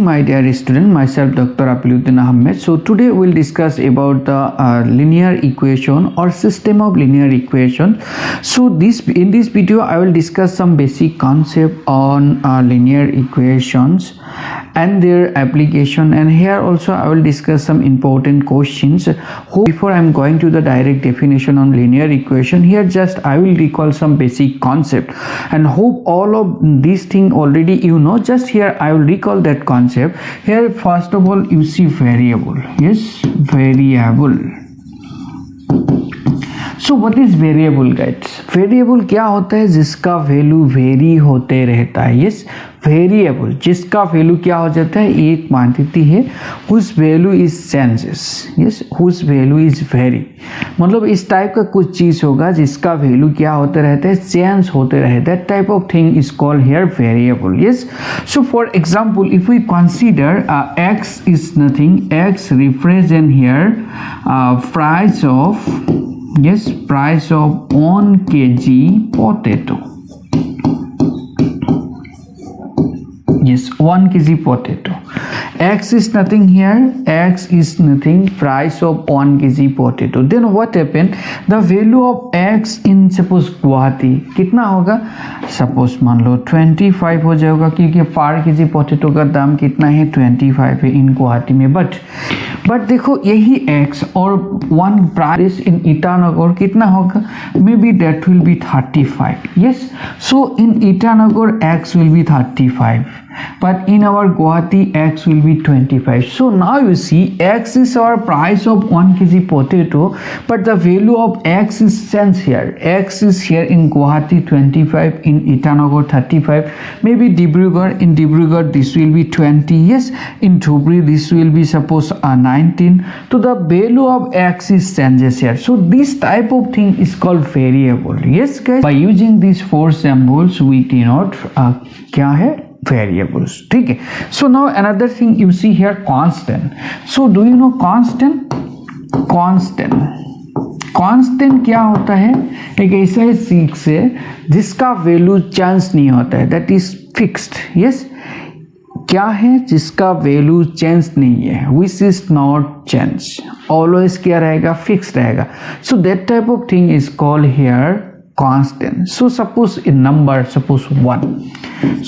my dear student, myself Dr. Apiluddin Ahmed. So today we'll discuss about the linear equation or system of linear equation. So in this video I will discuss some basic concept on linear equations and their application, and here also I will discuss some important questions. Before I'm going to the direct definition on linear equation, here just I will recall some basic concept, and hope all of these things already you know. Just here I will recall that concept. Here first of all you see variable. Yes, variable. So what is variable guys? Variable क्या होता है? जिसका value very होते रहता है. Yes, variable जिसका value क्या हो जाता है, एक क्वांटिटी है whose value is changes. Yes, whose value is vary. मतलब इस टाइप का कुछ चीज होगा जिसका वैल्यू क्या होते रहता है, चेंज होते रहे. That type of thing is called here variable. Yes, so for example if we consider x is nothing, x represent here price of, yes, price of 1 kg potato. Yes, 1 kg potato. X is nothing here, x is nothing, price of 1 kg potato. Then what happened? The value of x in suppose Guwahati कितना होगा? Suppose मान लो 25 हो जाएगा, क्योंकि पर kg potato का दाम कितना है, 25 है इन गुवाहाटी में. बट देखो यही x और 1 प्राइस इन ईटानगर कितना होगा? मे be that will B 35. Yes, so in Itanagar x will be 35, but in our Guwahati x will be 25. So now you see x is our price of 1 kg potato, but the value of x is changed here. X is here in Guwahati 25, in Itanagar 35, maybe Dibrugarh, in Dibrugarh this will be 20. Yes, in Dhubri this will be suppose 19. So the value of x is changes here. So this type of thing is called variable. Yes guys, by using these four symbols we denote क्या है, variables. ठीक है. So now another thing you see here, constant. So do you know constant? Constant क्या होता है? एक ऐसा चीज है जिसका वैल्यू चेंज नहीं होता है, दैट इज फिक्स्ड. यस, क्या है? जिसका वैल्यू चेंज नहीं है, which is not change, always क्या रहेगा, फिक्स रहेगा. So that type of thing is called here constant. So suppose in number, suppose 1.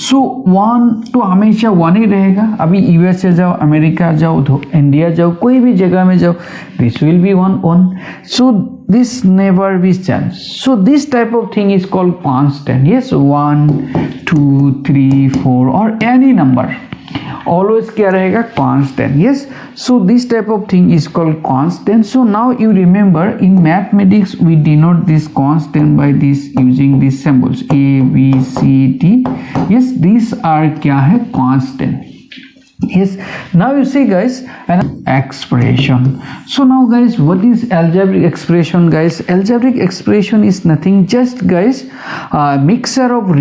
So 1 तो हमेशा 1 ही रहेगा. अभी यूएसए जाओ, अमेरिका जाओ, इंडिया जाओ, कोई भी जगह में जाओ, this will be 1. So this never be changed. So this type of thing is called constant. Yes, 1, 2, 3, 4 or any number always क्या रहेगा, constant. Yes, so this type of thing is called constant. So now you remember in mathematics we denote this constant by this using these symbols a, b, c, d. Yes, these are क्या है, constant. Yes, now you see guys an expression. So now guys, what is algebraic expression guys? Algebraic expression is nothing, just guys mixture of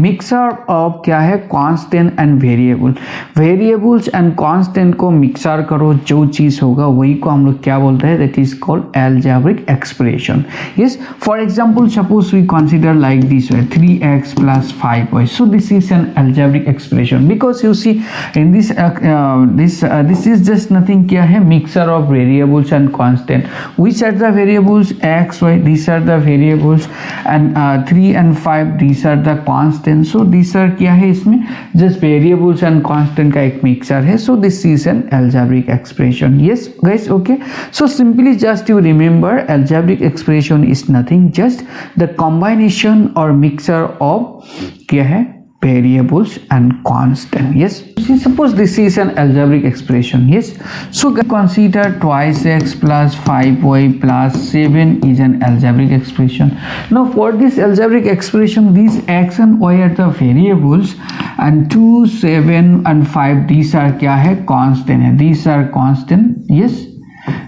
mixture of क्या है, constant and variable. Variables and constant को mixer करो, जो चीज होगा वही को हम लोग क्या बोलते हैं, that is called algebraic expression. Yes, for example suppose we consider like this way, 3x plus 5y. So this is an algebraic expression, because you see in this this is just nothing क्या है, mixture of variables and constant. Which are the variables? X, y, these are the variables, and 3 and 5 these are the constant. So these are क्या है, इसमें just variables and constant का एक mixture है. So this is an algebraic expression. Yes guys, okay. So simply just you remember algebraic expression is nothing, just the combination or mixture of क्या है, variables and constant. Yes, suppose this is an algebraic expression. Yes, so consider twice x plus 5y plus 7 is an algebraic expression. Now for this algebraic expression, these x and y are the variables, and 2, 7 and 5 these are क्या है, constant है. These are constant. Yes,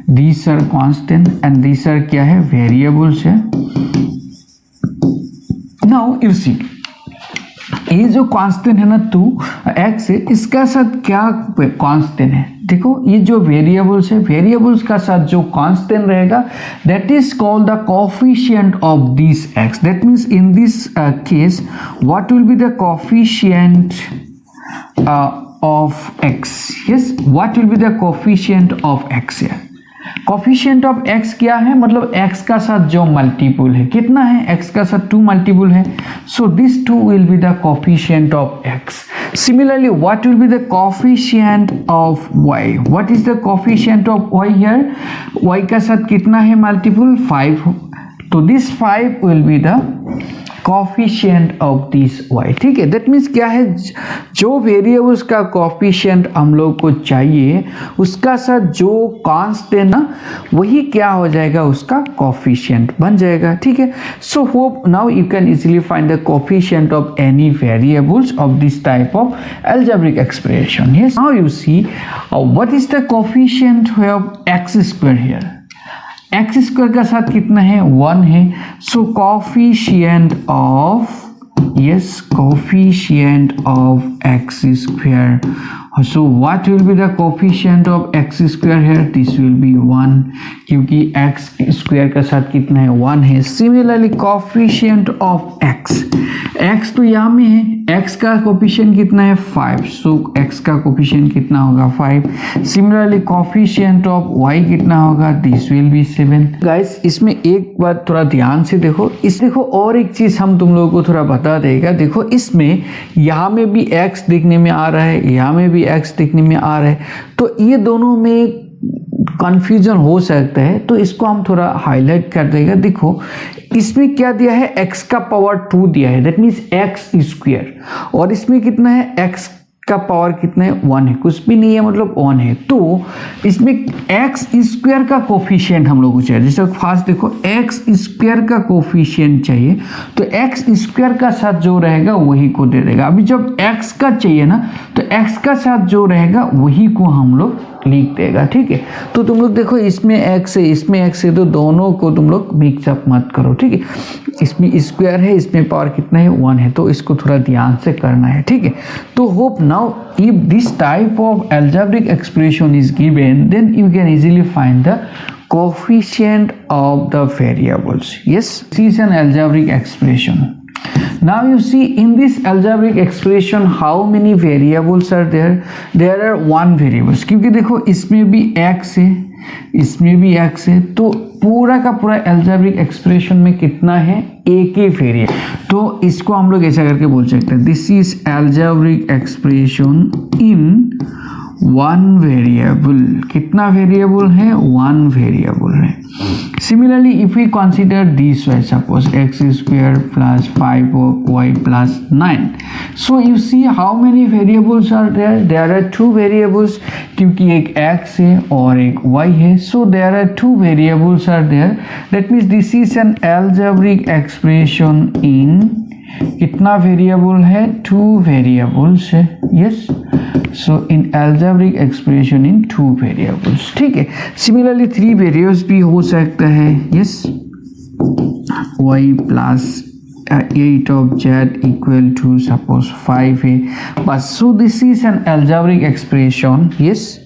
these are constant and these are क्या है, variables है. Now you see ये जो constant है ना 2x है, इसका साथ क्या कांस्टेंट है, देखो ये जो वेरिएबल्स है, वेरिएबल्स का साथ जो कांस्टेंट रहेगा that is called the coefficient of this x. That means in this case what will be the coefficient of x. Yes, what will be the coefficient of x here? Coefficient of x क्या है, मतलब x का साथ जो multiple है कितना है, x का साथ 2 मल्टीपल है, so this 2 will be the coefficient of x. Similarly what will be the coefficient of y? What is the coefficient of y here? y का साथ कितना है मल्टीपल, 5, तो this 5 will be the coefficient of this y. ठीक है, that means क्या है, जो वेरिएबल्स का कोफिशिएंट हम लोग को चाहिए उसका साथ जो कांस्टेंट ना वही क्या हो जाएगा, उसका कोफिशिएंट बन जाएगा. ठीक है, so hope now you can easily find the coefficient of any variables of this type of algebraic expression. Yes, now you see what is the coefficient of x square here? X square का साथ कितना है, 1 है, so coefficient of, yes, coefficient of x square. So what will be the coefficient of x square here? This will be 1, क्योंकि x square का साथ कितना है, 1 है. Similarly coefficient of x तो यहाँ में है, x का कोफिशिएंट कितना है, 5, so x का कोफिशिएंट कितना होगा, 5. Similarly coefficient of y कितना होगा, this will be 7. Guys, इसमें एक बात थोड़ा ध्यान से देखो, देखो और एक चीज हम तुम लोगों को थोड़ा बता देगा. देखो इसमें यहाँ में भी x दिखने में आ रहा है, यहाँ में भी x दिखने में आ रहा है, तो ये दोनों में कंफ्यूजन हो सकता है, तो इसको हम थोड़ा हाईलाइट कर देगा. देखो इसमें क्या दिया है, x का पावर 2 दिया है, दैट मीन्स x स्क्वायर, और इसमें कितना है, x का पावर कितना है, 1 है, कुछ भी नहीं है मतलब 1 है. तो इसमें x स्क्वायर का कोफिशिएंट हम लोग को चाहिए. जैसे फास्ट देखो x स्क्वायर का कोफिशिएंट चाहिए, तो x स्क्वायर का साथ जो रहेगा वही को दे देगा. अभी जब x का चाहिए ना, तो x का साथ जो रहेगा वही को हम लोग लिख देगा. ठीक है, तो तुम लोग देखो इसमें x है, इसमें x है, तो दोनों को तुम लोग मिक्सअप मत करो. ठीक है, इसमें स्क्वायर है, इसमें पावर कितना है, 1 है, तो इसको थोड़ा ध्यान से करना है. ठीक है, तो hope now if this type of algebraic expression is given, then you can easily find the coefficient of the variables. Yes, this is an algebraic expression. Now you see in this algebraic expression how many variables are there? There are 1 variables, क्योंकि देखो इसमें भी x है, इसमें भी x है, तो पूरा का पूरा algebraic expression में कितना है, एक ही वेरिएबल. तो इसको हम लोग ऐसा करके बोल सकते हैं, this is algebraic expression in 1 variable. कितना वेरिएबल है, 1 वेरिएबल है. Similarly, if we consider this way, suppose x square plus 5y plus 9. So you see how many variables are there? There are 2 variables, क्योंकि एक x है और एक y है. So there are 2 variables are there. That means this is an algebraic expression in कितना variable है, 2 variables है. Yes, so in algebraic expression in 2 variables. ठीक है, सिमिलरली 3 वेरिएबल्स भी हो सकता है. Yes, y plus 8 of z equal to suppose 5 है बस. so this is an algebraic expression. yes,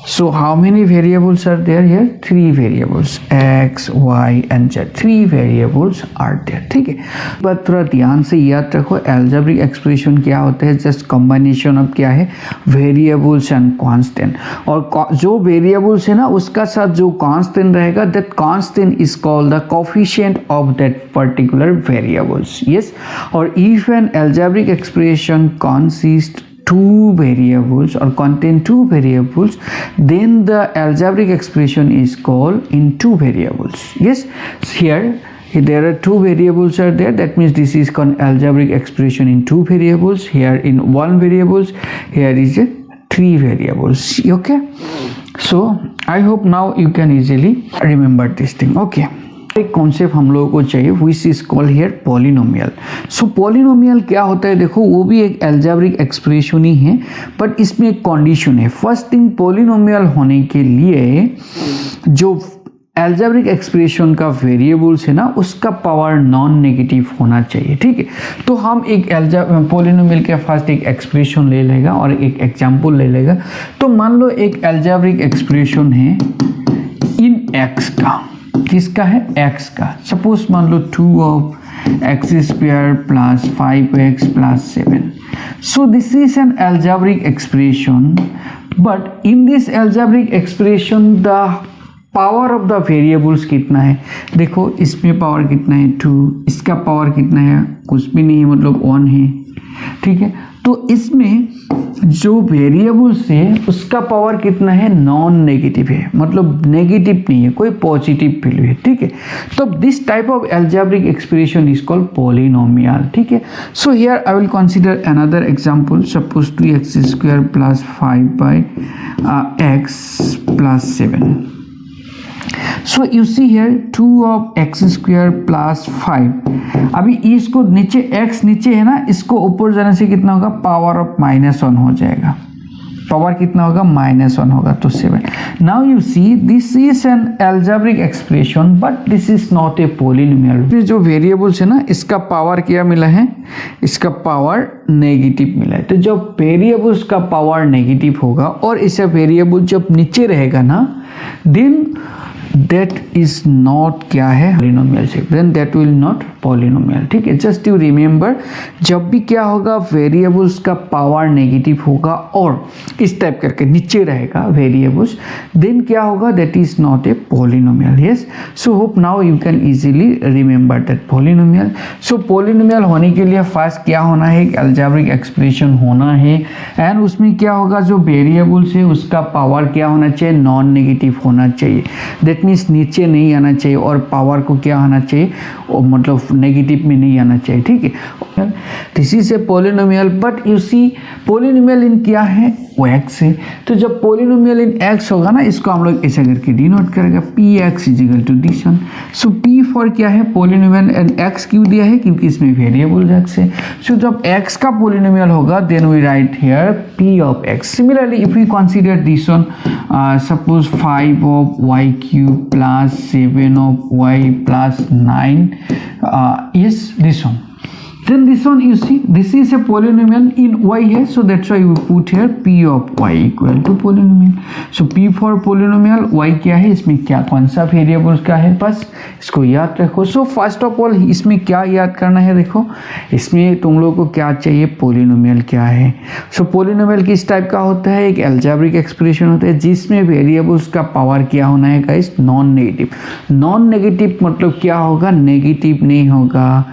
so how many variables are there here? 3 variables, x, y and z. 3 variables are there. ठीक है, बस थोड़ा ध्यान से याद रखो, algebraic expression क्या होता है, जस्ट कॉम्बिनेशन ऑफ क्या है, वेरिएबल्स एंड कांस्टेंट. और जो वेरिएबल्स है ना उसका साथ जो कांस्टेंट रहेगा, that constant is called the coefficient of that particular variables. Yes, और if an algebraic expression consists 2 variables or contain 2 variables, then the algebraic expression is called in 2 variables. Yes, here there are 2 variables are there, that means this is called algebraic expression in 2 variables. Here in 1 variables, here is a 3 variables. Okay, so I hope now you can easily remember this thing. Okay, एक concept हम लोगों को चाहिए which is called here polynomial. So polynomial क्या होता है, देखो वो भी एक algebraic expression ही है, बट इसमें एक कंडीशन है. फर्स्ट थिंग, पोलिनोमियल होने के लिए जो algebraic expression का वेरिएबल्स है ना उसका पावर नॉन नेगेटिव होना चाहिए. ठीक है, तो हम एक पोलिनोमियल के फर्स्ट एक एक्सप्रेशन ले लेगा और एक एग्जांपल ले लेगा. तो मान लो एक algebraic expression है इन x का, किसका है, x का. सपोज मान लो 2 of x square plus 5x plus 7. So this is an algebraic expression, but in this algebraic expression the power of the variables कितना है, देखो इसमें पावर कितना है 2, इसका पावर कितना है कुछ भी नहीं है, मतलब 1 है, ठीक है। तो इसमें जो वेरिएबल्स है उसका पावर कितना है, नॉन नेगेटिव है, मतलब नेगेटिव नहीं है, कोई पॉजिटिव वैल्यू है, ठीक है। तो this type of algebraic expression is called polynomial, ठीक है। So here I will consider another example, suppose 2x² plus 5/x plus 7। So you see here 2 of x² plus 5। अभी इसको नीचे x नीचे है ना, इसको ऊपर जाने से कितना होगा, पावर ऑफ -1 हो जाएगा, पावर कितना होगा -1 होगा, तो 7। Now you see this is an algebraic expression but this is not a polynomial. जो वेरिएबल्स है ना इसका पावर क्या मिला है, इसका पावर नेगेटिव मिला है। तो जब वेरिएबल्स का पावर नेगेटिव होगा और इसे वेरिएबल जब नीचे रहेगा ना, देन that is not क्या है, polynomial shape, then that will not polynomial, ठीक है। जस्ट यू रिमेंबर, जब भी क्या होगा वेरिएबल्स का पावर नेगेटिव होगा और इस टाइप करके नीचे रहेगा वेरिएबल्स, देन क्या होगा, that is not a polynomial. Yes, so hope now you can easily remember that polynomial. So polynomial होने के लिए फर्स्ट क्या होना है, एक एल्जेब्रिक एक्सप्रेशन होना है, एंड उसमें क्या होगा, जो वेरिएबल्स है उसका पावर क्या होना चाहिए, नॉन नेगेटिव होना चाहिए, दैट मीन्स नीचे नहीं आना चाहिए, और पावर को क्या आना चाहिए, मतलब नेगेटिव में नहीं आना चाहिए, ठीक है। This is a polynomial, but you see polynomial in क्या है, वो x है। तो जब पॉलिनोमियल इन x होगा ना, इसको हम लोग ऐसा करके डिनोट करेगा, px is equal to this one. So p for क्या है, पॉलिनोमियल, एंड x क्यों दिया है, क्योंकि इसमें वेरिएबल x है। सो जब x का पॉलिनोमियल होगा, then we write here p of x। Similarly if we consider this one, suppose 5 of y cube plus 7 of y plus 9, yes this one, then this one you see this is a polynomial in y है, so that's why we put here p of y equal to polynomial। so p for polynomial, y क्या है, इसमें क्या कौन सा variables का है, बस इसको याद रखो। सो फर्स्ट ऑफ ऑल इसमें क्या याद करना है, देखो इसमें तुम लोगों को क्या चाहिए, पॉलिनोमियल क्या है। सो पॉलिनोमियल किस टाइप का होता है, एक एल्जेब्रिक एक्सप्रेशन होता है जिसमें वेरिएबल्स का पावर क्या होना है guys, non negative. Non negative मतलब क्या होगा, नेगेटिव नहीं होगा,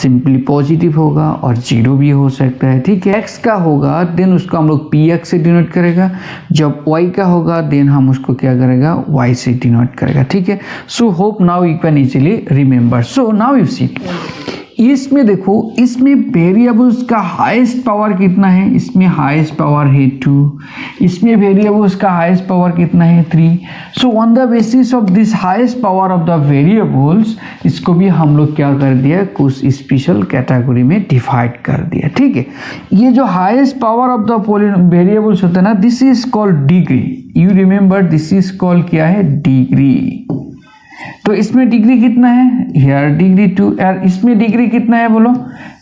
सिंपली पॉजिटिव होगा, और 0 भी हो सकता है, ठीक है। x का होगा देन उसको हम लोग px से डिनोट करेगा, जब y का होगा देन हम उसको क्या करेगा, y से डिनोट करेगा, ठीक है। So hope now you can easily remember. So now you see इसमें देखो, इसमें वेरिएबल्स का हाईएस्ट पावर कितना है, इसमें हाईएस्ट पावर है 2, इसमें वेरिएबल्स का हाईएस्ट पावर कितना है 3। So on the basis of this highest power of the variables, इसको भी हम लोग क्या कर दिया, कुछ स्पेशल कैटेगरी में डिवाइड कर दिया, ठीक है। ये जो highest power of the variables होता है ना, this is called degree. You remember this is called क्या है, डिग्री। तो इसमें डिग्री कितना है, हियर डिग्री 2, और इसमें डिग्री कितना है, बोलो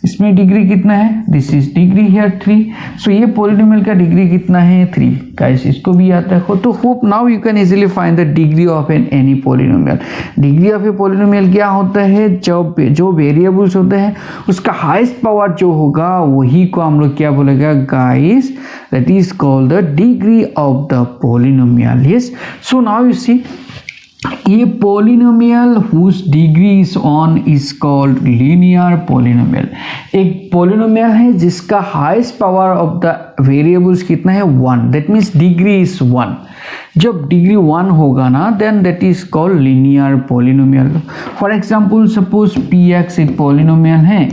इसमें डिग्री कितना है, दिस इज डिग्री हियर 3। सो ये पॉलिनोमियल का डिग्री कितना है, 3। गाइस इसको भी याद रखो। तो hope now you can easily find the degree of an any polynomial. Degree of a polynomial क्या होता है, जो वेरिएबल्स होते हैं उसका हाईएस्ट पावर जो होगा वही को हम लोग क्या बोलेगा guys, that is called the degree of the polynomial. Yes, so now you see ये polynomial whose degree is one is called linear polynomial. एक पॉलिनोमियल है जिसका highest power of the variables कितना है, 1, दैट मीन्स डिग्री इज 1। जब degree 1 होगा ना, then that is called linear polynomial. For example suppose px एक पॉलिनोमियल है,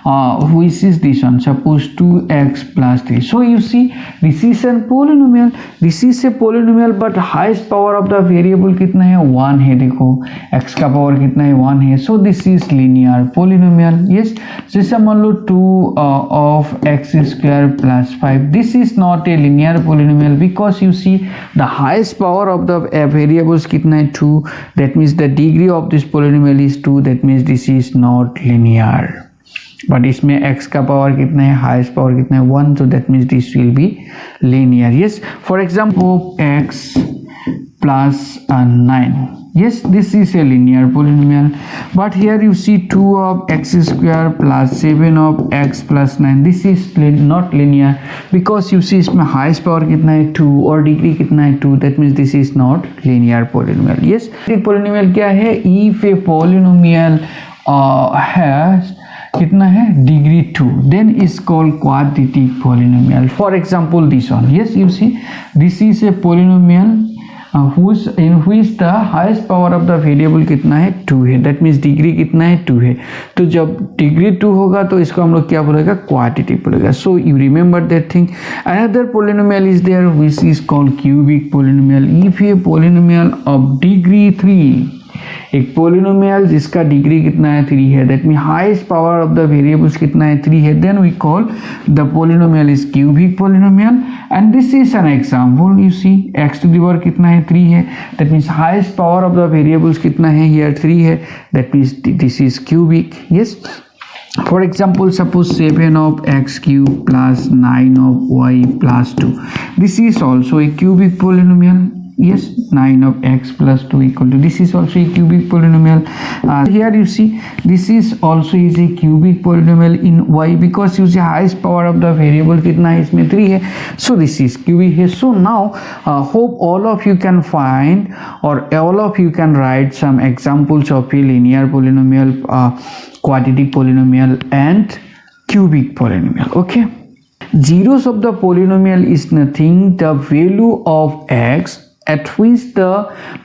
which is this one, suppose 2x plus 3। So you see this is an polynomial, this is a polynomial, but highest power of the variable कितना है, 1 है। देखो x का power कितना है, 1 है। So this is linear polynomial. Yes, जैसे मान लो 2 of x² plus 5, this is not a linear polynomial because you see the highest power of the variables कितना है, 2, that means the degree of this polynomial is 2, that means this is not linear। but इसमें x का power कितना है, highest power कितना है, 1, so that means this will be linear। yes, for example x plus 9. Yes, this is a linear polynomial. But here you see 2 of x square plus 7 of x plus 9. This is not linear because you see इसमें highest power कितना है 2 और degree कितना है 2. That means this is not linear polynomial. Yes, polynomial क्या है? If a polynomial has कितना है degree 2 then is called quadratic polynomial. For example this one. Yes, you see this is a polynomial in which the highest power of the variable कितना है 2 है. that means degree कितना है 2 है. तो जब डिग्री 2 होगा तो इसको हम लोग क्या बोलेगा क्वाड्रेटिक बोलेगा. so you remember that thing. Another polynomial is there which is called cubic polynomial. if a polynomial of degree 3, एक पोलिनोमियल जिसका डिग्री कितना है 3 है, that mean highest power of the variables कितना है 3 है, then we call the polynomial is cubic polynomial. And this is an example. You see X to the power कितना है 3 है, that means highest power of the variables कितना है here 3 है, that means this is cubic. Yes, for example suppose 7 of x cube plus 9 of y plus 2. this is also a cubic polynomial. Yes, 9 of x plus 2 equal to, this is also a cubic polynomial. Here you see this is also is a cubic polynomial in y because you see highest power of the variable कितना है इसमें 3 है, so this is cubic है. so now hope all of you can find or all of you can write some examples of a linear polynomial, quadratic polynomial and cubic polynomial. Okay, zeros of the polynomial is nothing the value of x at which the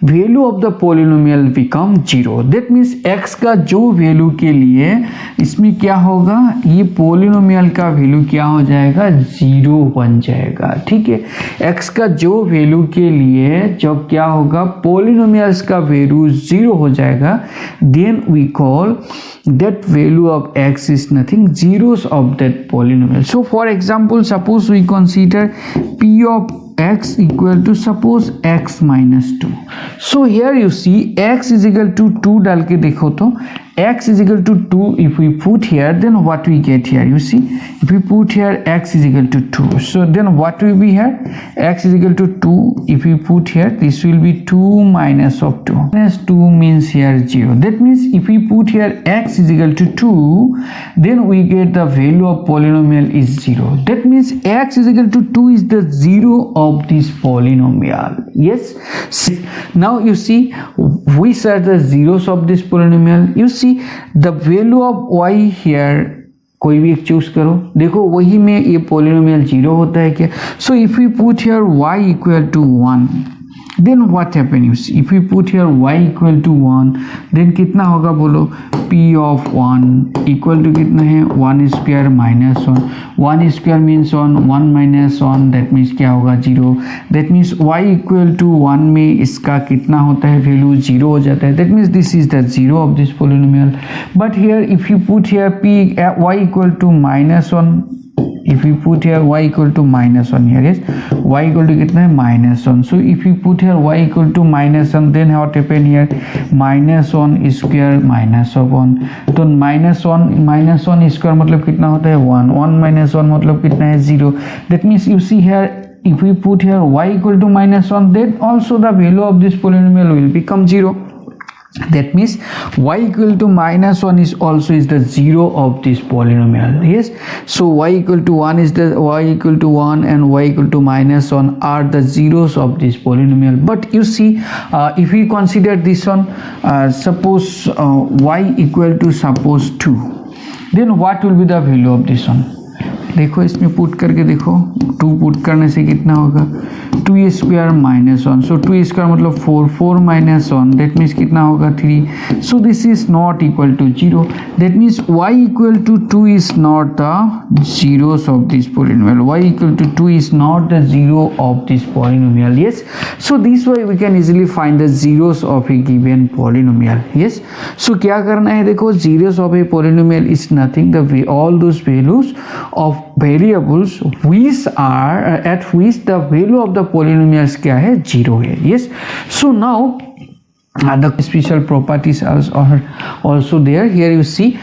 value of the polynomial become 0. that means x का जो value के लिए इसमें क्या होगा, ये polynomial का value क्या हो जाएगा 0 बन जाएगा. ठीक है, x का जो वैल्यू के लिए जब क्या होगा पोलिनोमियल्स का वैल्यू 0 हो जाएगा, then we call that value of x is nothing zeros of that polynomial. so for example suppose we consider p of x equal to suppose x minus 2. so here you see x is equal to 2 डाल के देखो तो x is equal to 2 if we put here, then what we get here, you see if we put here x is equal to 2, so then what will be here, x is equal to 2, if we put here this will be 2 minus of 2, minus 2 means here 0. that means if we put here x is equal to 2, then we get the value of polynomial is 0. that means x is equal to 2 is the 0 of this polynomial. yes, now you see which are the zeros of this polynomial. you see the value of y here, कोई भी एक choose करो, देखो वही में ये polynomial 0 होता है क्या. so if we put here y equal to 1, then what happen, you see if we put here y equal to 1, then कितना होगा बोलो, p of 1 equal to कितना है 1 square minus 1, 1 square means 1 minus 1, that means क्या होगा 0. that means y equal to 1 में इसका कितना होता है वैल्यू 0 हो जाता है, that means this is the 0 of this polynomial. but here if you put here p y equal to minus 1, if we put here y equal to minus 1 here, yes, y equal to कितना है minus 1. so if we put here y equal to minus 1, then what happen here, minus 1 square minus of 1, तो minus 1 square मतलब कितना होता है 1, 1 minus 1 मतलब कितना है 0. that means you see here if we put here y equal to minus 1, then also the value of this polynomial will become 0. that means y equal to minus 1 is also is the 0 of this polynomial. yes, so y equal to 1 is the y equal to 1 and y equal to minus 1 are the zeros of this polynomial. but you see if we consider this one, suppose y equal to suppose 2, then what will be the value of this one. देखो इसमें put करके देखो, 2 put करने से कितना होगा 2 square minus 1, सो 2 square मतलब 4, 4 minus 1, that means कितना होगा 3. So this is not equal to 0. That means y equal to 2 is not the zeros of this polynomial. y equal to 2 is not the 0 of this polynomial. yes, so this way we can easily find the zeros of a given polynomial. yes, so क्या करना है देखो, zeros of a polynomial is nothing the all those values of variables which are at which the value of the polynomials क्या है 0 है. yes, so now the special properties are also there. here you see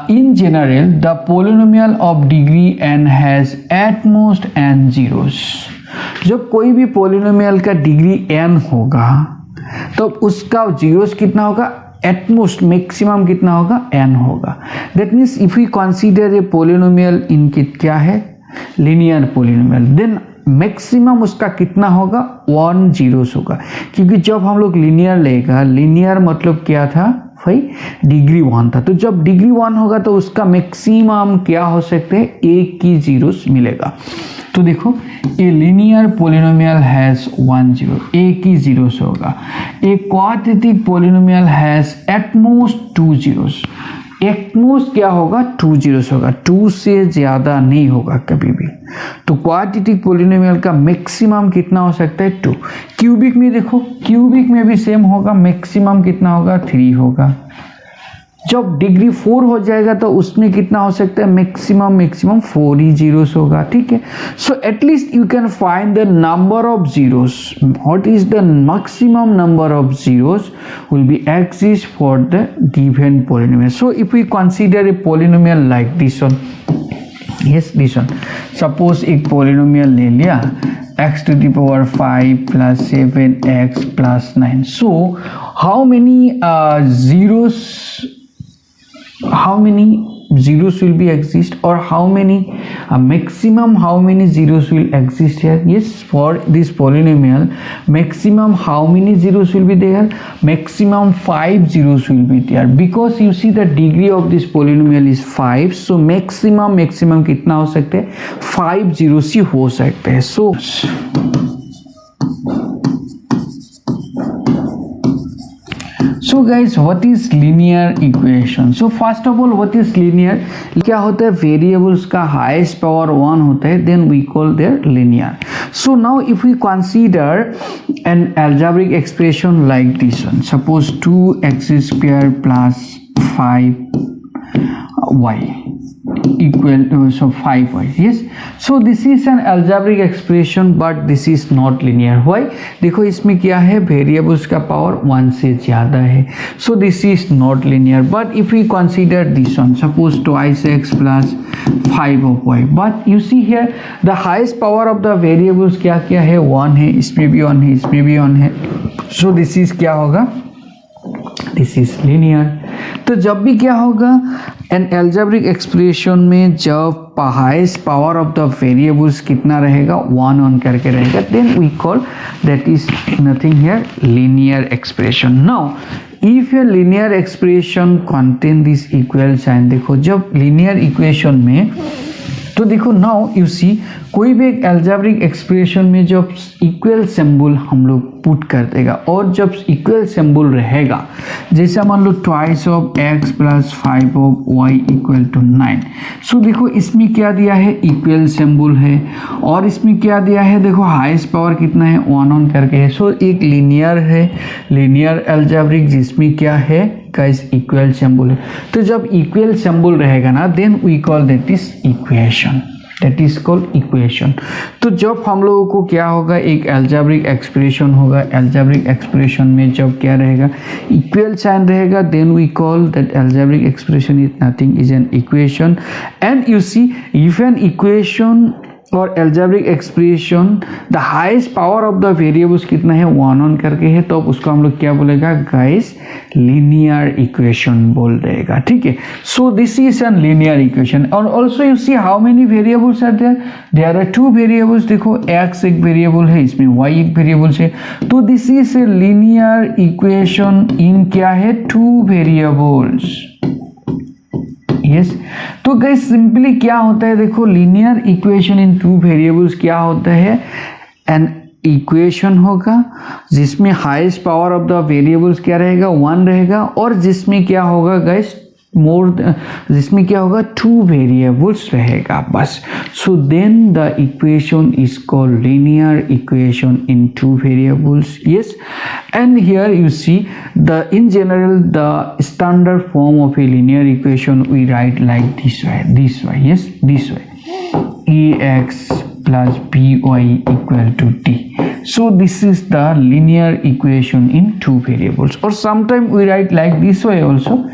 in general the polynomial of degree n has at most n zeros. जब कोई भी polynomial का degree n होगा तो उसका जीरोस कितना होगा, एटमोस्ट मैक्सिमम कितना होगा, n होगा। That means if we consider a polynomial in क्या है, लीनियर पॉलिनोमियल, देन मैक्सिमम उसका कितना होगा, 1 जीरोस होगा। क्योंकि जब हम लोग लीनियर लेगा, लीनियर मतलब क्या था भाई, डिग्री 1 था, तो जब डिग्री 1 होगा तो उसका मैक्सिमम क्या हो सकते हैं, एक ही जीरोस मिलेगा। तो देखो a linear polynomial has 1 zero, एक ही जीरोस होगा। A quadratic polynomial has at most 2 zeros, at most क्या होगा, 2 जीरोस होगा, 2 से ज़्यादा नहीं होगा कभी भी। तो क्वाड्रेटिक पॉलिनोमियल का मैक्सिमम कितना हो सकता है, 2। क्यूबिक में देखो, क्यूबिक में भी सेम होगा, मैक्सिमम कितना होगा, 3 होगा। जब डिग्री 4 हो जाएगा तो उसमें कितना हो सकता है, मैक्सिमम 4 ही जीरोस होगा, ठीक है। So at least you can find the number of zeros, what is the maximum number of zeros will be exist for the given polynomial. So if we consider a polynomial like this one, yes this one, suppose एक polynomial ले लिया x to the power 5 plus 7x plus 9. So how many zeros will be exist, or how many maximum how many zeros will exist here? Yes, for this polynomial maximum how many zeros will be there, maximum 5 zeros will be there, because you see the degree of this polynomial is 5, so maximum कितना हो सकते हैं, 5 zeros ही हो सकते हैं। So guys, what is linear equation? So first of all, what is linear? क्या होता है, variables का highest power 1 होता है, then we call their linear. So now if we consider an algebraic expression like this one, suppose 2x square plus 5y equal to 5y. Yes, so this is an algebraic expression but this is not linear. Why? देखो इसमें क्या है, variables का power 1 से ज़्यादा है, so this is not linear. But if we consider this one, suppose twice x plus 5 of y, but you see here the highest power of the variables क्या क्या है, 1 है, इसमें भी 1 है, इसमें भी 1 है, so this is क्या होगा, दिस इज लिनियर। तो जब भी क्या होगा, एन एल्जेब्रिक एक्सप्रेशन में जब highest power of the variables कितना रहेगा, 1 ऑन करके रहेगा, then we call that is nothing here, linear expression. Now if a linear expression contain this equal sign, देखो जब लीनियर इक्वेशन में, तो देखो नाउ यू सी कोई भी एक एल्जेब्रिक एक्सप्रेशन में जब इक्वल सिंबल हम लोग पुट कर देगा, और जब इक्वल सिंबल रहेगा, जैसे मान लो twice of x plus 5 of y equal to 9, so देखो इसमें क्या दिया है, इक्वल सिंबल है, और इसमें क्या दिया है, देखो हाईएस्ट पावर कितना है, 1 ऑन करके है, सो एक लीनियर है, लीनियर एल्जेब्रिक जिसमें क्या है गाइस, इक्वल सिंबल है। तो जब इक्वल सिंबल रहेगा ना, then we call that is equation, that is called equation. तो जब हम लोगों को क्या होगा, एक एल्जेब्रिक एक्सप्रेशन होगा, एल्जेब्रिक एक्सप्रेशन में जब क्या रहेगा, इक्वल साइन रहेगा, then we call that algebraic expression is nothing, is an equation. And you see if an equation और algebraic expression the highest power of the variables कितना है, 1 on करके है, तो उसको हम लोग क्या बोलेगा गाइस, लीनियर इक्वेशन बोल देगा, ठीक है। So this is an linear equation. और also you see how many variables are there, there are 2 variables, देखो x एक वेरिएबल है, इसमें y एक वेरिएबल है, तो this is a linear equation in क्या है, 2 वेरिएबल्स। यस, तो गाइस सिंपली क्या होता है, देखो लीनियर इक्वेशन इन 2 वेरिएबल्स क्या होता है, एन इक्वेशन होगा जिसमें highest power of the variables क्या रहेगा, 1 रहेगा, और जिसमें क्या होगा गाइस, जिसमें क्या होगा, 2 वेरिएबल्स रहेगा बस। So then the equation is called linear equation in 2 variables. Yes, and here you see the in general the standard form of a linear equation we write like this way, yes, this way, ax plus by equal to t। So this is the linear equation in two variables, or sometimes we write like this way also,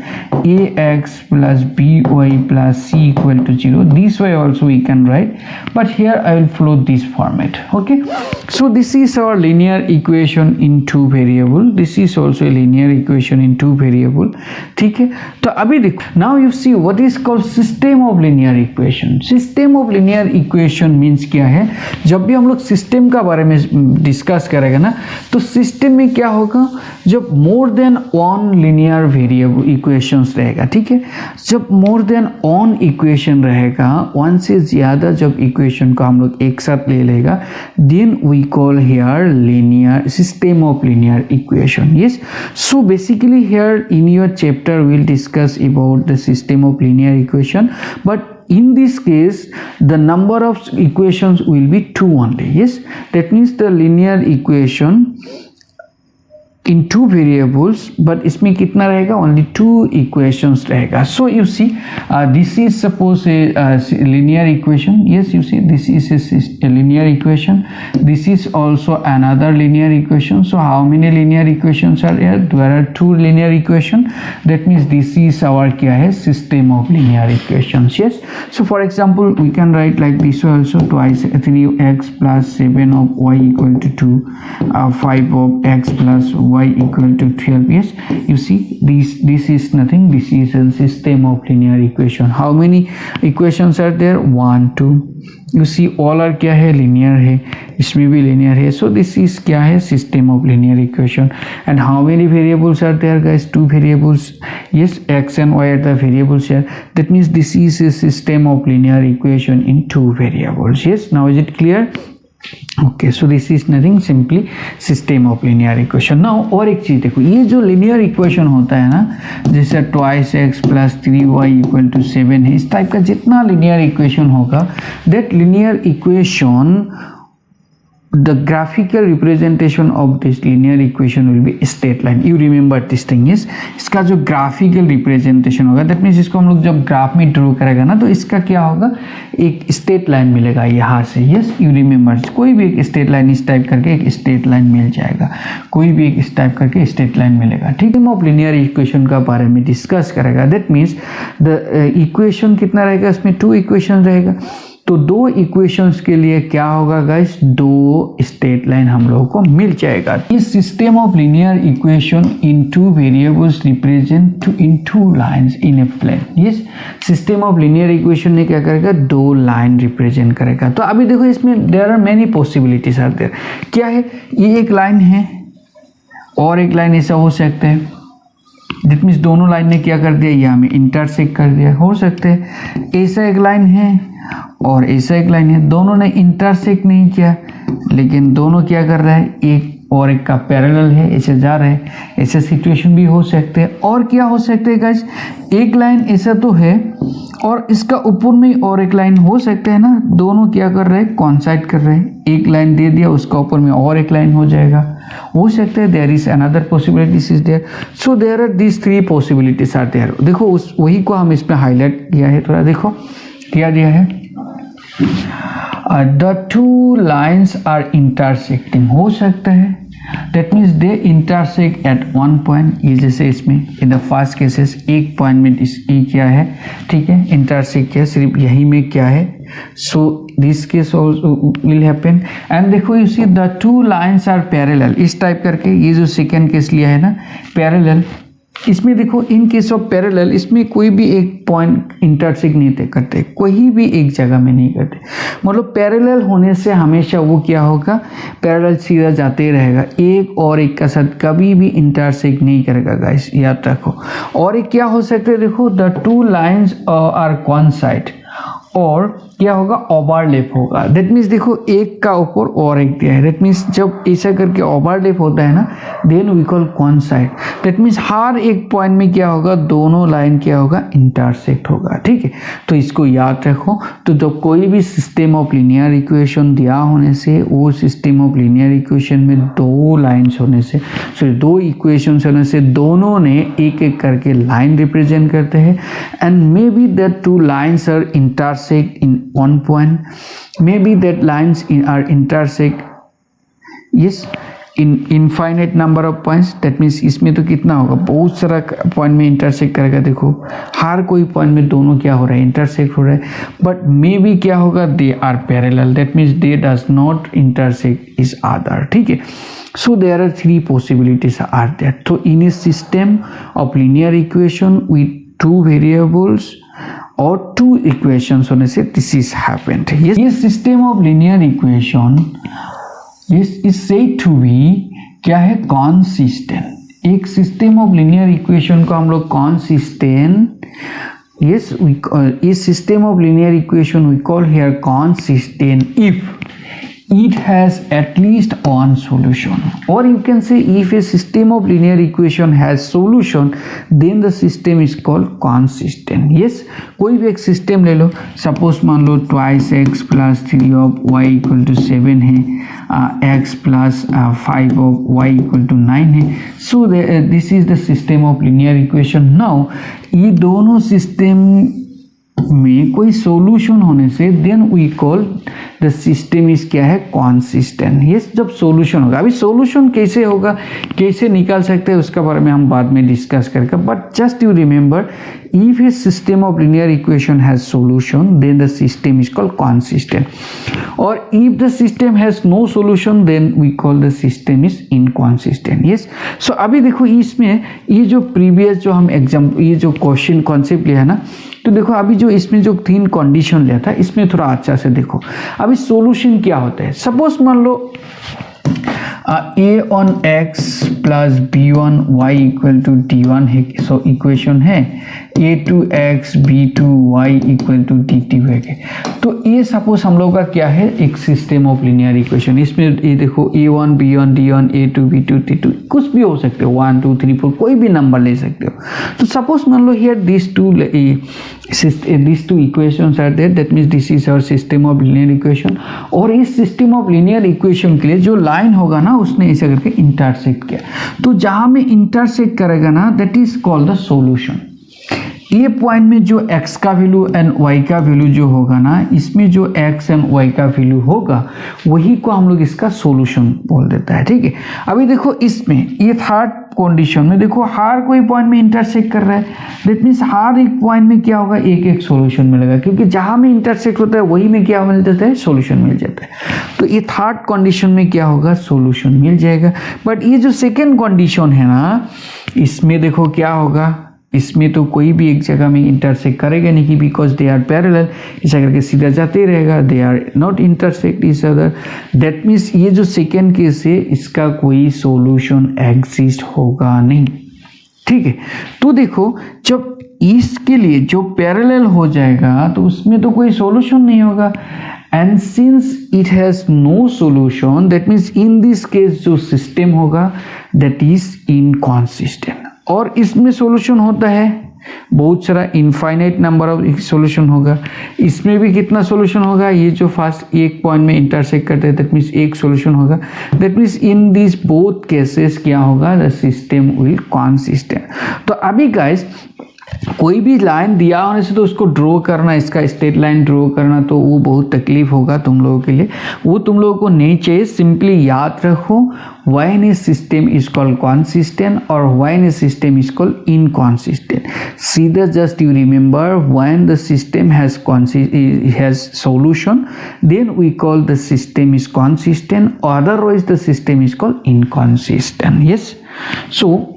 ax plus by plus c equal to 0. This way also we can write, but here I will follow this format. Okay, so this is our linear equation in two variable. This is also a linear equation in two variable. ठीक है, तो अभी देखो, now you see what is called system of linear equation. System of linear equation means क्या है, जब भी हम लोग सिस्टम का बारे में डिस्कस करेंगे ना, तो सिस्टम में क्या होगा, जब more than one linear variable equations रहेगा, ठीक है, जब मोर देन वन इक्वेशन रहेगा, वन से ज़्यादा जब इक्वेशन को हम लोग एक साथ ले लेगा, then we call here linear system of linear equation. Yes, so basically here in your chapter we'll discuss about the system of linear equation, but in this case the number of equations will be 2 only. Yes, that means the linear equation in two variables, but इसमें कितना रहेगा, only 2 equations रहेगा. So you see this is suppose a linear equation. Yes, you see this is a linear equation. This is also another linear equation. So how many linear equations are there? There are 2 linear equations. That means this is our क्या है, system of linear equations. Yes, so for example we can write like this also, twice 3x plus 7 of y equal to 2, 5 of x plus y equal to 12. Yes, you see this is nothing, this is a system of linear equation. How many equations are there? 1 2. You see all are क्या है, linear है, इसमें भी linear है. So this is क्या है, system of linear equation. And how many variables are there guys? 2 variables. Yes, x and y are the variables here. That means this is a system of linear equation in 2 variables. Yes, now is it clear? Okay, so this is nothing, simply system of linear equation. Now और एक चीज़ देखो, ये जो linear equation होता है ना, जैसे twice X plus 3y equal to 7 है, इस टाइप का जितना लिनियर इक्वेशन होगा, that linear equation the graphical representation of this linear equation will be straight line. You remember this thing is, इसका जो graphical representation होगा, that means इसको हम लोग जब ग्राफ में ड्रॉ करेगा ना, तो इसका क्या होगा, एक स्ट्रेट लाइन मिलेगा यहाँ से. यस, यू रिमेंबर, कोई भी एक स्ट्रेट लाइन इस टाइप करके एक स्ट्रेट लाइन मिल जाएगा, कोई भी एक इस टाइप करके स्ट्रेट लाइन मिलेगा. ठीक है, हम लिनियर इक्वेशन का बारे में डिस्कस करेगा. दैट मीन्स द इक्वेशन कितना रहेगा, इसमें 2 इक्वेशन रहेगा. तो 2 इक्वेशंस के लिए क्या होगा गाइस, 2 स्ट्रेट लाइन हम लोगों को मिल जाएगा. इस system of linear equation in 2 variables represent in 2 lines in a plane. Yes, system of linear equation ने क्या करेगा, 2 लाइन रिप्रेजेंट करेगा. तो अभी देखो इसमें there are many possibilities are there. क्या है, ये एक लाइन है और एक लाइन ऐसा हो सकता है. दैट मीन्स दोनों लाइन ने क्या कर दिया, ये हमें इंटरसेक्ट कर दिया. हो सकते हैं ऐसा एक लाइन है और ऐसा एक लाइन है, दोनों ने इंटरसेक्ट नहीं किया, लेकिन दोनों क्या कर रहा है, एक और एक का पैरेलल है, ऐसे जा रहे हैं. ऐसे सिचुएशन भी हो सकते हैं. और क्या हो सकते हैं गाइस, एक लाइन ऐसा तो है और इसका ऊपर में और एक लाइन हो सकते हैं ना, दोनों क्या कर रहे हैं, कॉन्साइड कर रहे हैं. एक लाइन दे दिया, उसका ऊपर में और एक लाइन हो जाएगा, हो सकते हैं. There is another possibilities is there. So there are these 3 possibilities are there. देखो उस वही को हम इसमें हाईलाइट किया है. थोड़ा देखो क्या दिया है, the 2 lines are intersecting. हो सकता है, that means they intersect at one point. ये जैसे इसमें in the first cases एक पॉइंट में ये क्या है, ठीक है, इंटरसेक्ट किया, सिर्फ यही में क्या है. so this case also will happen. and देखो you see the 2 lines are parallel. इस टाइप करके ये जो सेकेंड केस लिया है ना, पैरेलल, इसमें देखो इन केस ऑफ पैरेलल, इसमें कोई भी एक पॉइंट इंटरसेक्ट नहीं करते, कोई भी एक जगह में नहीं करते. मतलब पैरेलल होने से हमेशा वो क्या होगा, पैरेलल सीधा जाते ही रहेगा, एक और एक का साथ कभी भी इंटरसेक्ट नहीं करेगा गाइस, याद रखो. और एक क्या हो सकता है, देखो द 2 लाइन्स आर कॉन्साइड, और क्या होगा, ओवरलैप होगा. दैट मीन्स देखो एक का ऊपर और एक दिया है. दैट मीन्स जब ऐसा करके ओवरलैप होता है ना, then we call coincide. That means हर एक पॉइंट में क्या होगा, दोनों लाइन क्या होगा, इंटरसेक्ट होगा. ठीक है, तो इसको याद रखो. तो जब कोई भी सिस्टम ऑफ लिनियर इक्वेशन दिया होने से, वो सिस्टम ऑफ लिनियर इक्वेशन में 2 लाइन्स होने से, सॉरी 2 इक्वेशन होने से, दोनों ने एक एक करके लाइन रिप्रेजेंट करते हैं. And may be that 2 lines are intersect in one point, maybe that lines are intersect yes infinite number of points, that means इसमें तो कितना होगा, बहुत सारा पॉइंट में इंटरसेक्ट करेगा। देखो हर कोई पॉइंट में दोनों क्या हो रहा है, इंटरसेक्ट हो रहा है, बट मे बी क्या होगा, they are parallel, that means they does not intersect is other, ठीक है। So there are three possibilities are there. So in a system of linear equation with two variables or two equations होने से this is happened. Yes, ये system of linear equation this is said to be क्या है, consistent. एक system of linear equation को हम लोग consistent, yes, इस system of linear equation we call here consistent if it has at least one solution, or you can say if a system of linear equation has solution then the system is called consistent. yes, कोई भी एक system ले लो, suppose मान लो 2x plus 3 of y equal to 7 है, x plus 5 of y equal to 9 है, so this is the system of linear equation. now ये दोनों system में कोई सॉल्यूशन होने से then we call the system is क्या है, कॉन्सिस्टेंट. यस, जब सॉल्यूशन होगा, अभी सॉल्यूशन कैसे होगा, कैसे निकाल सकते हैं उसका बारे में हम बाद में डिस्कस करेंगे, but just you remember if a system of linear equation has solution then the system is called consistent, or if the system has no solution then we call the system is inconsistent. yes, so अभी देखो इसमें ये जो previous जो हम exam ये जो question concept लिया है ना, तो देखो अभी जो इसमें जो 3 कंडीशन लिया था इसमें थोड़ा अच्छा से देखो अभी सॉल्यूशन क्या होता है. सपोज मान लो a1x plus b1y equal to d1 है, सो इक्वेशन है a2x b2y equal to d2 है. तो ये सपोज हम लोग का क्या है, एक सिस्टम ऑफ लिनियर इक्वेशन. इसमें ये देखो a1 b1 d1 a2 b2 d2 कुछ भी हो सकते हो, 1 2 3 4 कोई भी नंबर ले सकते हो. तो सपोज मान लो here these two equations are there, that means this is our system of linear equation. और इस सिस्टम ऑफ लिनियर इक्वेशन के लिए जो लाइन होगा ना उसने ऐसे करके इंटरसेक्ट किया, तो जहां में इंटरसेक्ट करेगा ना that is called the solution. ये पॉइंट में जो x का वैल्यू एंड y का वैल्यू जो होगा ना, इसमें जो x एंड y का वैल्यू होगा वही को हम लोग इसका सॉल्यूशन बोल देता है. ठीक है, अभी देखो इसमें ये थर्ड कंडीशन में देखो हर कोई पॉइंट में इंटरसेक्ट कर रहा है, दैट मीन्स हर एक पॉइंट में क्या होगा, एक एक सॉल्यूशन मिलेगा, क्योंकि जहां में इंटरसेक्ट होता है वही में क्या मिल जाता है, सॉल्यूशन मिल जाता है. तो ये थर्ड कंडीशन में क्या होगा, सॉल्यूशन मिल जाएगा. बट ये जो सेकेंड कंडीशन है ना, इसमें देखो क्या होगा, इसमें तो कोई भी एक जगह में इंटरसेक्ट करेगा नहीं, कि बिकॉज दे आर पैरेलल, ऐसा करके सीधा जाते रहेगा, they are not intersect each other. That means ये जो सेकेंड केस है इसका कोई सॉल्यूशन एग्जिस्ट होगा नहीं. ठीक है, तो देखो जब इसके लिए जो पैरेलल हो जाएगा तो उसमें तो कोई सॉल्यूशन नहीं होगा. And since it has no solution that means in this case जो सिस्टम होगा दैट इज इनकॉन्सिस्टेंट. और इसमें सॉल्यूशन होता है बहुत सारा, इनफाइनाइट नंबर ऑफ सॉल्यूशन होगा. इसमें भी कितना सॉल्यूशन होगा, ये जो फर्स्ट एक पॉइंट में इंटरसेक्ट करते हैं दैट मीन्स एक सॉल्यूशन होगा. That means in this both cases क्या होगा, द सिस्टम विल कॉन्सिस्टेंट. तो अभी गाइस कोई भी लाइन दिया होने से तो उसको ड्रॉ करना, इसका स्ट्रेट लाइन ड्रॉ करना तो वो बहुत तकलीफ होगा तुम लोगों के लिए, वो तुम लोगों को नहीं चाहिए. सिंपली याद रखो when a system is called consistent और when a system is called inconsistent. सीधा just you remember when the system has solution then we call the system is consistent, otherwise the system is called inconsistent. Yes, so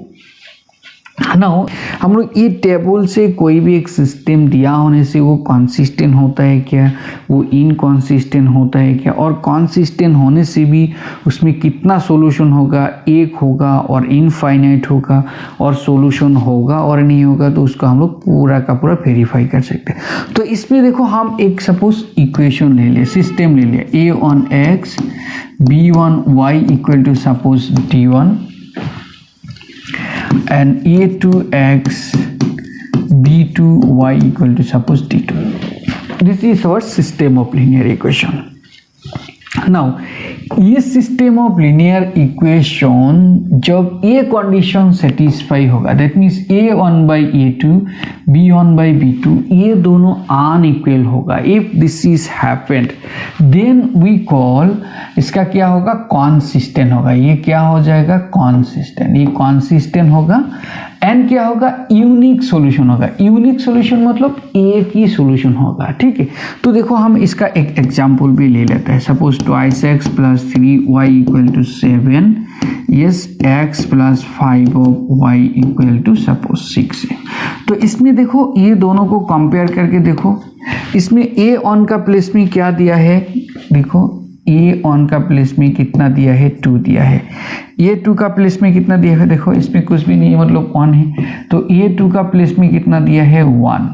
now हम लोग ये table से कोई भी एक system दिया होने से वो कॉन्सिस्टेंट होता है क्या, वो इनकॉन्सिस्टेंट होता है क्या, और कॉन्सिस्टेंट होने से भी उसमें कितना सॉल्यूशन होगा, एक होगा और इनफाइनाइट होगा, और सॉल्यूशन होगा और नहीं होगा, तो उसको हम लोग पूरा का पूरा वेरीफाई कर सकते हैं. तो इसमें देखो हम एक सपोज इक्वेशन ले लिया, सिस्टम ले लिया, a1x b1y equal to suppose d1 and a2x b2y equal to suppose d2. This is our system of linear equation. Now ये सिस्टम ऑफ लीनियर इक्वेशन जब ए कंडीशन सेटिस्फाई होगा, that means a1/a2 b1/b2 ये दोनों unequal होगा, if this is happened then we call, इसका क्या होगा, consistent होगा। ये क्या हो जाएगा, कॉन्सिस्टेंट, ये कॉन्सिस्टेंट होगा एंड क्या होगा, यूनिक सॉल्यूशन होगा। यूनिक सॉल्यूशन मतलब एक ही सॉल्यूशन होगा, ठीक है। तो देखो हम इसका एक एग्जांपल भी ले लेते हैं। Suppose 2x + 3y = 7, yes x + 5y = suppose 6 है। तो इसमें देखो ये दोनों को कंपेयर करके देखो, इसमें a ऑन का प्लेस में क्या दिया है, देखो a ऑन का प्लेस में कितना दिया है, 2 दिया है। a2 का प्लेस में कितना दिया है, देखो इसमें कुछ भी नहीं है मतलब 1 है, तो a2 का प्लेस में कितना दिया है, 1।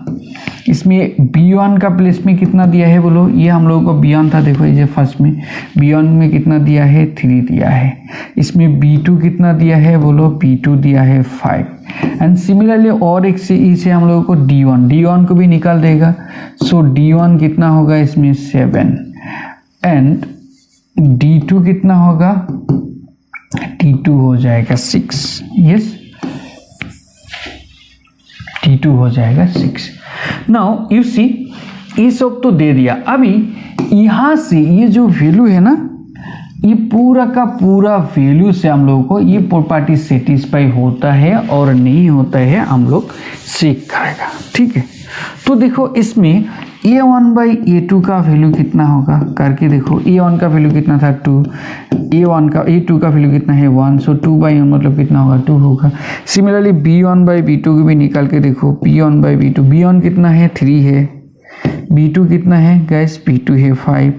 इसमें b1 का प्लेस में कितना दिया है, बोलो, ये हम लोगों को b1 था, देखो ये फर्स्ट में b1 में कितना दिया है, 3 दिया है। इसमें b2 कितना दिया है, बोलो b2 दिया है 5। एंड सिमिलरली और एक से इसे हम लोगों को d1 को भी निकाल देगा। सो d1 कितना होगा, इसमें 7 एंड d2 कितना होगा, d2 हो जाएगा 6, यस d2 हो जाएगा 6। नाउ यू सी ये सब तो दे दिया। अभी यहाँ से ये जो वैल्यू है ना, ये पूरा का पूरा वैल्यू से हम लोगों को ये प्रॉपर्टी सेटिस्फाई होता है और नहीं होता है हम लोग चेक करेगा, ठीक है। तो देखो इसमें a1/a2 का वैल्यू कितना होगा करके देखो, a1 का वैल्यू कितना था 2, a2 का वैल्यू कितना है 1, सो 2/1 मतलब कितना होगा 2 होगा। सिमिलरली b1/b2 को भी निकाल के देखो, b1/b2, b1 कितना है 3 है, b2 कितना है गाइस, b2 है 5,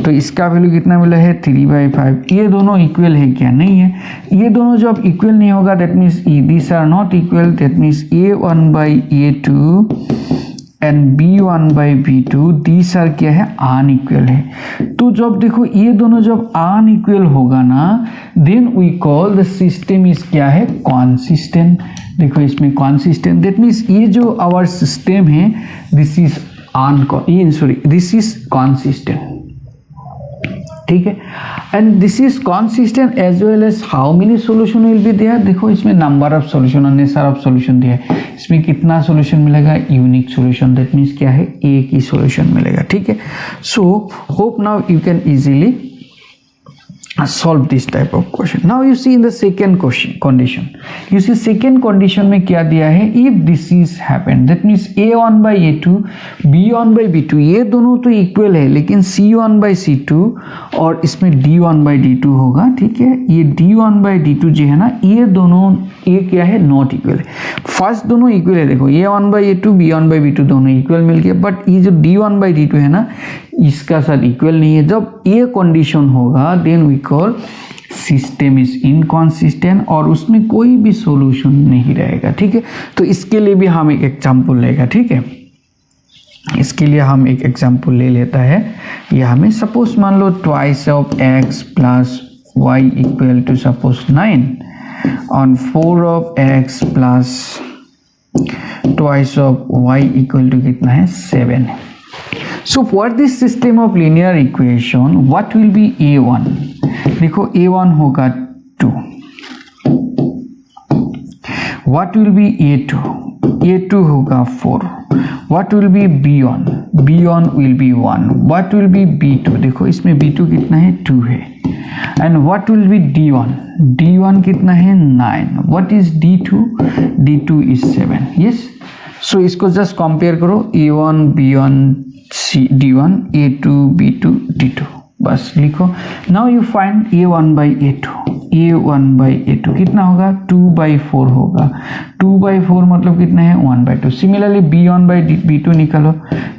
तो इसका वैल्यू कितना मिला है 3/5। ये दोनों इक्वल है क्या, नहीं है। ये दोनों जब इक्वल नहीं होगा that means this are not equal, that means a1/a2 and b1/b2 these are क्या है, अनइक्वल है। तो जब देखो ये दोनों जब अनइक्वल होगा ना, then we call the system is क्या है, कॉन्सिस्टेंट। देखो इसमें कॉन्सिस्टेंट, दैट मीन्स ये जो आवर सिस्टम है this is this is consistent, ठीक है। And this is consistent as well as how many solution will be there. देखो इसमें number of solution, nature of solution दिया है, इसमें कितना सोल्यूशन मिलेगा, यूनिक सोल्यूशन, दैट मीन्स क्या है, एक ही सोल्यूशन मिलेगा, ठीक है। So hope now you can easily solve this type of question. Now you see in the second condition, you see second condition में क्या दिया है, if this is happened that means a1/a2 b1/b2 ये दोनों तो इक्वल है, लेकिन c1/c2 और इसमें d1/d2 होगा, ठीक है। ये d1/d2 जो है ना, ये दोनों ये क्या है, नॉट इक्वल है। फर्स्ट दोनों इक्वल है, देखो a1/a2 b1/b2 दोनों इक्वल मिलके, बट ये जो d1/d2 है ना, इसका साथ इक्वल नहीं है। जब ये कंडीशन होगा then we call system is inconsistent और उसमें कोई भी सॉल्यूशन नहीं रहेगा, ठीक है। तो इसके लिए भी हम एक एग्जांपल लेगा, ठीक है। इसके लिए हम एक एग्जांपल ले लेता है। यह हमें सपोज मान लो 2x + y = सपोज 9 और 4x + 2y = कितना है, 7 है। So for this system of linear equation, what will be a1? देखो a1 होगा 2, what will be a2? a2 होगा 4, what will be b1? b1 will be 1, what will be b2? देखो इसमें b2 कितना है, 2 है। and what will be d1? d1 कितना है, 9, what is d2? d2 is 7, yes। so इसको just compare करो, a1 b1 d1 a2 b2 d2, बस लिखो। नाउ यू फाइंड a1/a2 कितना होगा, 2/4 होगा। 2/4 मतलब कितना है, 1/2। सिमिलरली b1/b2 निकालो,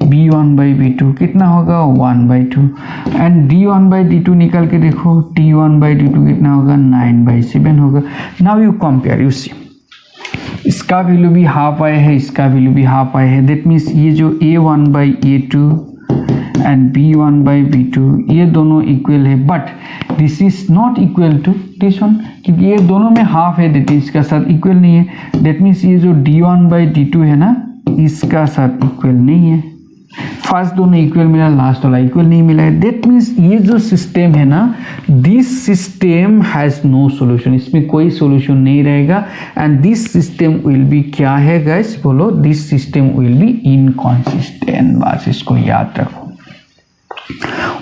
b1/b2 कितना होगा, 1/2। एंड d1/d2 निकाल के देखो, d1/d2 कितना होगा, 9/7 होगा। Now you compare, you see इसका वैल्यू भी हाफ आया है, इसका वैल्यू भी हाफ आया है, दैट मीन्स ये जो a1/a2 एंड b1/b2 ये दोनों इक्वल है, but this is not equal to this one, क्योंकि ये दोनों में हाफ है, दैट इसका साथ इक्वल नहीं है। दैट मीन्स ये जो d1/d2 है ना, इसका साथ इक्वल नहीं है, फर्स्ट दोनों इक्वल मिला, लास्ट वाला इक्वल नहीं मिला है। दैट मीन्स ये जो सिस्टम है ना, this system has no solution, इसमें कोई सॉल्यूशन नहीं रहेगा। And this system will be क्या है गाइस, बोलो, this system will be inconsistent. बस इसको याद रखो।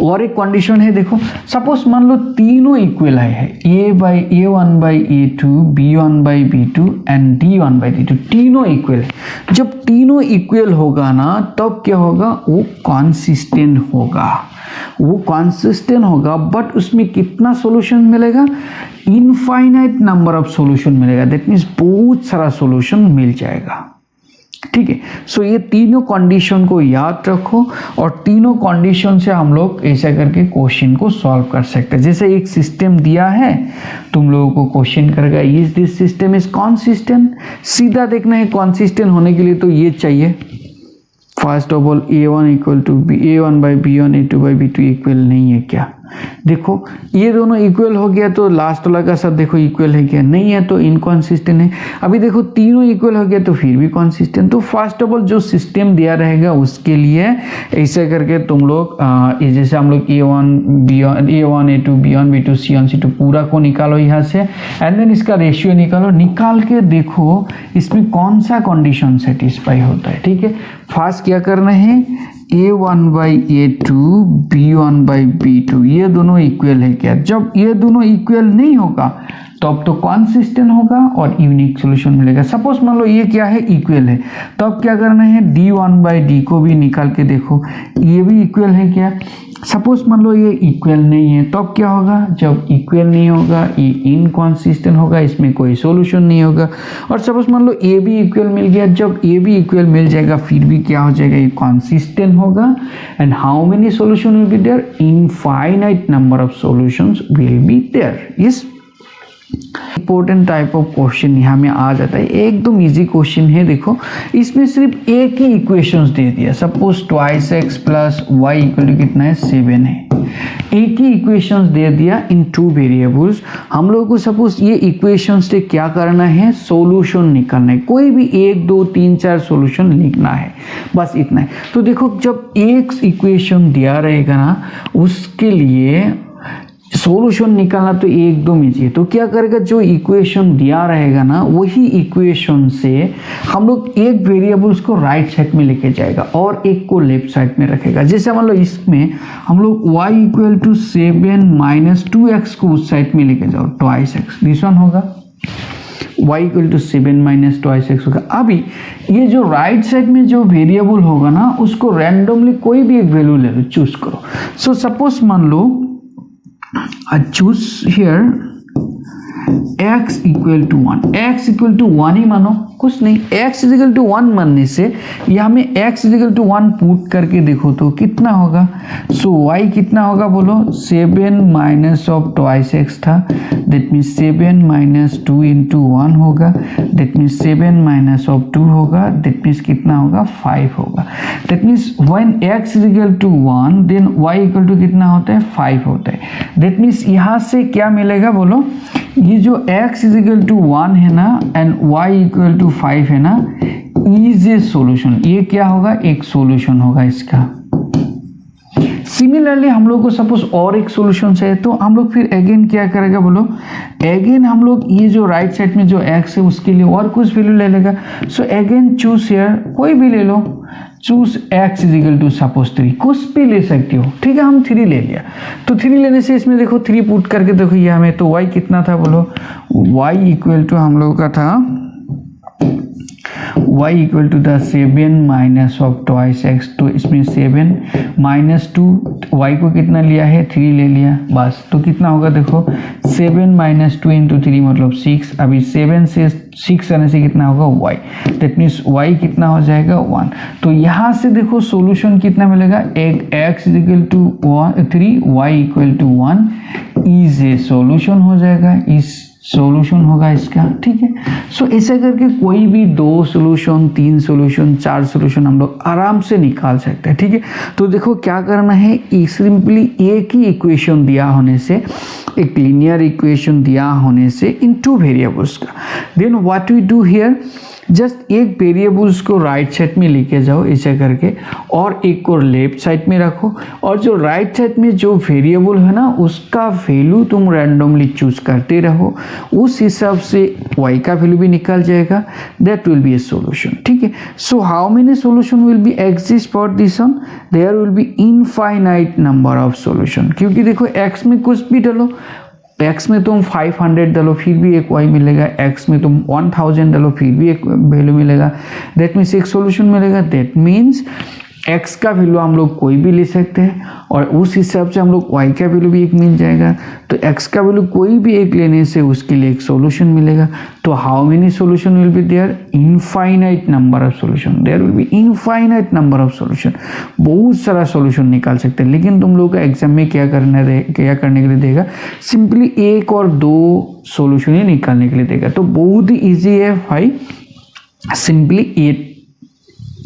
और एक कंडीशन है, देखो सपोज मान लो तीनों इक्वल है, A1 by A2, B1 by B2 and D1 by D2, तीनों इक्वल है। जब तीनों इक्वल होगा ना, तब क्या होगा, वो कॉन्सिस्टेंट होगा, वो कॉन्सिस्टेंट होगा। बट उसमें कितना सॉल्यूशन मिलेगा, इनफाइनाइट नंबर ऑफ सॉल्यूशन मिलेगा। दैट मीन्स बहुत सारा सॉल्यूशन मिल जाएगा, ठीक है। सो ये तीनों कंडीशन को याद रखो, और तीनों कंडीशन से हम लोग ऐसा करके क्वेश्चन को सॉल्व कर सकते हैं। जैसे एक सिस्टम दिया है, तुम लोगों को क्वेश्चन करेगा is this system is consistent. सीधा देखना है कॉन्सिस्टेंट होने के लिए तो ये चाहिए, first of all A1 equal to A1 by B1, A2 by B2 equal नहीं है क्या। देखो ये दोनों इक्वल हो गया तो लास्ट वाला का साथ देखो इक्वल है क्या, नहीं है तो इनकॉन्सिस्टेंट है। अभी देखो तीनों इक्वल हो गया तो फिर भी कॉन्सिस्टेंट। तो फर्स्ट ऑफ ऑल जो सिस्टम दिया रहेगा उसके लिए ऐसे करके तुम लोग जैसे हम लोग A1 A2 B1 B2 C1 C2 पूरा को निकालो यहाँ से, एंड देन इसका रेशियो निकालो। निकाल के देखो इसमें कौन सा कंडीशन सेटिस्फाई होता है, ठीक है। फर्स्ट क्या करना है, A1 by A2 B1 by B2 ये दोनों इक्वल है क्या। जब ये दोनों इक्वल नहीं होगा तब तो कॉन्सिस्टेंट होगा और यूनिक सॉल्यूशन मिलेगा। सपोज मान लो ये क्या है, इक्वल है, तब क्या करना है, D1 बाई D को भी निकाल के देखो ये भी इक्वल है क्या। सपोज मान लो ये इक्वल नहीं है, तब क्या होगा, जब इक्वल नहीं होगा ये इनकॉन्सिस्टेंट होगा, इसमें कोई सॉल्यूशन नहीं होगा। और सपोज मान लो ए भी इक्वल मिल गया, जब ए भी इक्वल मिल जाएगा फिर भी क्या हो जाएगा, ये कॉन्सिस्टेंट होगा। And how many solution will be there, infinite number of solutions will be there. Yes, important type of question यहाँ में आ जाता है, एकदम इजी क्वेश्चन है। देखो इसमें सिर्फ एक ही इक्वेशंस दे दिया, suppose 2x plus y equal to कितना है, 7 है। एक ही इक्वेशंस दे दिया इन 2 वेरिएबल्स। हम लोगों को सपोज ये इक्वेशंस से क्या करना है, सॉल्यूशन निकालना है। कोई भी 1 2 3 4 सॉल्यूशन लिखना है, बस इतना है। तो देखो जब एक इक्वेशन दिया रहेगा ना, उसके लिए सॉल्यूशन निकालना तो एकदम इजी है। तो क्या करेगा, जो इक्वेशन दिया रहेगा ना, वही इक्वेशन से हम लोग एक वेरिएबल्स को राइट साइड में लेके जाएगा और एक को लेफ्ट साइड में रखेगा। जैसे मान लो इसमें हम लोग y equal to 7 minus 2x को उस साइड में लेके जाओ, 2x दिस वन होगा, y equal to 7 minus 2x होगा। अभी ये जो राइट साइड में जो वेरिएबल होगा ना, उसको रैंडमली कोई भी एक वैल्यू ले लो, चूज करो। सो सपोज मान लो I choose here x equal to 1, x equal to 1 ही मानो, कुछ नहीं। x इजिकल टू 1 मानने से यहाँ में x इजिकल टू 1 पुट करके देखो तो कितना होगा। सो y कितना होगा बोलो, 7 माइनस ऑफ 2x था, दैट मीन्स 7 माइनस 2 इंटू 1 होगा, दैट मीन्स 7 माइनस ऑफ 2 होगा, दैट मीन्स कितना होगा, 5 होगा। That means when x is equal to 1 then y equal to कितना होता है, 5 होता है। दैट मीन्स यहाँ से क्या मिलेगा बोलो, ये जो x इजिकल टू 1 है ना एंड y इक्वल टू 5 है ना, इज ए सॉल्यूशन। ये क्या होगा, एक सॉल्यूशन होगा इसका। सिमिलरली हम लोग को सपोज और एक सॉल्यूशन है, तो हम लोग फिर अगेन क्या करेगा बोलो, अगेन हम लोग ये जो राइट साइड में जो x है उसके लिए और कुछ वैल्यू ले लेगा। सो अगेन चूज हियर, कोई भी ले लो, choose x is equal to suppose 3, कुछ भी ले सकती हो, ठीक है। हम 3 ले लिया, तो 3 लेने से इसमें देखो 3 पुट करके देखो ये हमें, तो y कितना था बोलो, y इक्वल टू हम लोगों का था y equal to the 7 minus of 2x, तो इसमें 7 माइनस 2, y को कितना लिया है, 3 ले लिया बस। तो कितना होगा देखो, 7 माइनस 2 इंटू 3 मतलब 6। अभी 7 से 6 आने से कितना होगा, y, दैट मीन्स y कितना हो जाएगा, 1। तो यहाँ से देखो सॉल्यूशन कितना मिलेगा, एक x equal to 3, y equal to 1 is a solution हो जाएगा, इस सॉल्यूशन होगा इसका, ठीक है। सो ऐसा करके कोई भी 2 सॉल्यूशन, 3 सॉल्यूशन, 4 सॉल्यूशन हम लोग आराम से निकाल सकते हैं, ठीक है। तो देखो क्या करना है, सिंपली एक ही इक्वेशन दिया होने से, एक लीनियर इक्वेशन दिया होने से इन 2 वेरिएबल्स का, then what we do here, just एक वेरिएबल्स को राइट साइड में लेके जाओ ऐसे करके, और एक को लेफ्ट साइड में रखो, और जो राइट साइड में जो वेरिएबल है ना उसका वैल्यू तुम रैंडमली चूज करते रहो, उस हिसाब से y का वैल्यू भी निकल जाएगा। That will be a solution. ठीक है, so how many solution will be exist for this one? There will be infinite number of solution, क्योंकि देखो x में कुछ भी डालो, x में तुम 500 डालो फिर भी एक y मिलेगा, x में तुम 1000 डालो फिर भी एक वैल्यू मिलेगा, दैट मीन्स एक सॉल्यूशन मिलेगा। दैट मीन्स x का वैल्यू हम लोग कोई भी ले सकते हैं और उस हिसाब से हम लोग y का वैल्यू भी एक मिल जाएगा। तो x का वैल्यू कोई भी एक लेने से उसके लिए एक सॉल्यूशन मिलेगा। तो how many solution will be there? Infinite number of solution, there will be infinite number of solution. बहुत सारा सॉल्यूशन निकाल सकते हैं, लेकिन तुम लोग का एग्जाम में क्या करने के लिए देगा? सिंपली एक और दो सॉल्यूशन ही निकालने के लिए देगा। तो बहुत ही ईजी है भाई, सिंपली ये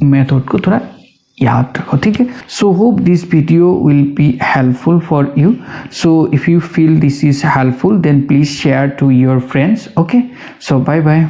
मेथड को थोड़ा याद रखो। ठीक है, so hope this video will be helpful for you. So if you feel this is helpful then please share to your friends. Okay, so bye bye.